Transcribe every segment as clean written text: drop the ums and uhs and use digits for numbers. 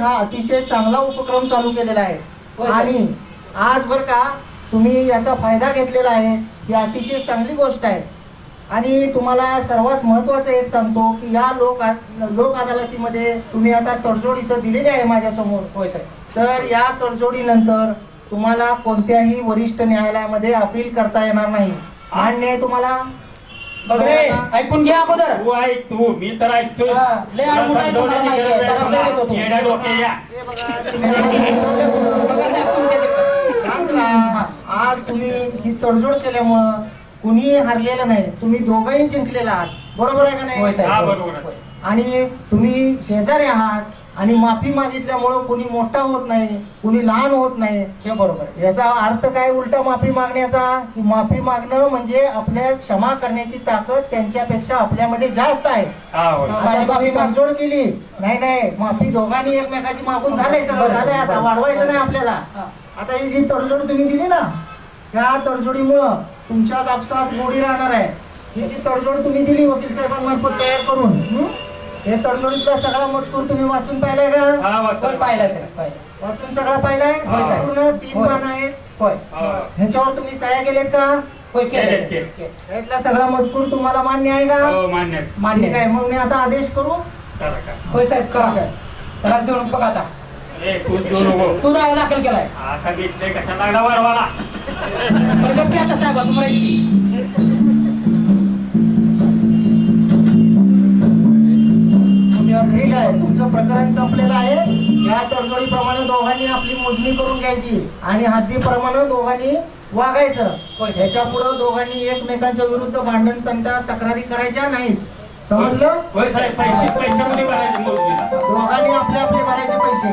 हा अतिशय चांगला उपक्रम चालू केलेला आहे आणि आज बर का तुम्ही याचा फायदा घेतलेला आहे, ही अतिशय चांगली गोष्ट आहे। आणि तुम्हाला सर्वात महत्त्वाचं एक सांगतो की या लोक अदालतीमध्ये तुम्ही आता तडजोड इथं दिलेली आहे माझ्या समोर। होय साहेब। तर या तडजोडीनंतर तुम्हाला कोणत्याही वरिष्ठ न्यायालयामध्ये अपील करता येणार नाही। मान्य आहे तुम्हाला? बघे ऐकून घ्या अगोदर। तू ऐक, तू मी तर ऐकतो। लय अडवून आहे तुम्हाला माहिती आहे, जरा लय देतो तू। येडा डोके या। आज तुम्ही ही तडजोड केल्यामुळं कुणी हरलेलं नाही, तुम्ही दोघंही जिंकलेला आहात। बरोबर आहे का नाही? हा बरोबर आहे। आणि तुम्ही शेजारी आहात आणि माफी मागितल्यामुळं कुणी मोठा होत नाही, कुणी लहान होत नाही, हे बरोबर। याचा अर्थ काय उलटा माफी मागण्याचा? की माफी मागणं म्हणजे आपल्या क्षमा करण्याची ताकद त्यांच्यापेक्षा आपल्यामध्ये जास्त आहे। माफी तडजोड केली नाही, नाही माफी दोघांनी एकमेकाची मागून झालंय, सगळं झालंय, आता वाढवायचं नाही आपल्याला। आता ही जी तडजोड तुम्ही दिली ना, त्या तडजोडीमुळं तुमच्या कापसात गोडी राहणार आहे। ही जी तडजोड तुम्ही दिली वकील साहेबांमार्फत तयार करून, हे तडजोडीतला सगळा मजकूर तुम्ही वाचून पाहिलाय का? वाचून पाहिलाय साहेब, वाचून सगळा पाहिलाय? पूर्ण 3 पानं आहेत। होय। ह्याच्यावर तुम्ही सह्या केलेत का? होय केलेत। यातला सगळा मजकूर तुम्हाला मान्य आहे का? हो मान्य आहे। मान्य काय? मग मी आता आदेश करू? होय साहेब करा। त्याला देऊन बघा आता। तू दावा दाखल केलाय आता घेतले कशा लागला वारवाला? आता साहेब तुम्हाला ठीक आहे, तुमचं प्रकरण संपलेलं आहे। या तडजोडीप्रमाणे दोघांनी आपली मोजणी करून घ्यायची आणि हद्दीप्रमाणे दोघांनी वागायचं। ह्याच्या पुढे दोघांनी एकमेकांच्या विरुद्ध भांडण तंटा तक्रारी करायच्या नाहीत, समजलं? होय साहेब। पैशामध्ये भरायचे दोघांनी आपले आपले भरायचे पैसे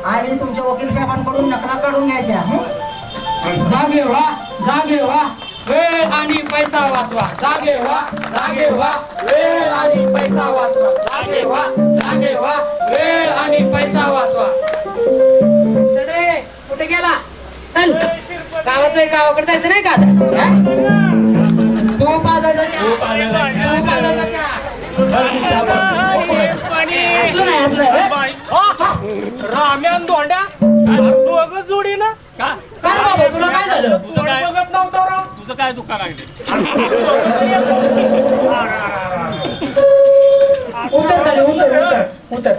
आणि तुमच्या वकील साहेबांकडून नकला काढून घ्यायच्या। जागे व्हा, जागे व्हा, वेळ आणि पैसा वाचवा। जागे व्हा, जागे व्हा, वेळ आणि पैसा वाचवा। जागे व्हा, जागे व्हा, वेळ आणि पैसा वाचवा। कुठे गेला? चल गावाचं गावाकडे जायचं नाही का? तू राम्यान दोंड्या दोघं जोडी ना तुला काय झालं? बघत नव्हतं राव। तुझं काय दुखा लागले? उतर झाले, उतर उतर उतर,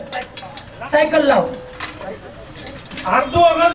सायकल लाव। दोघं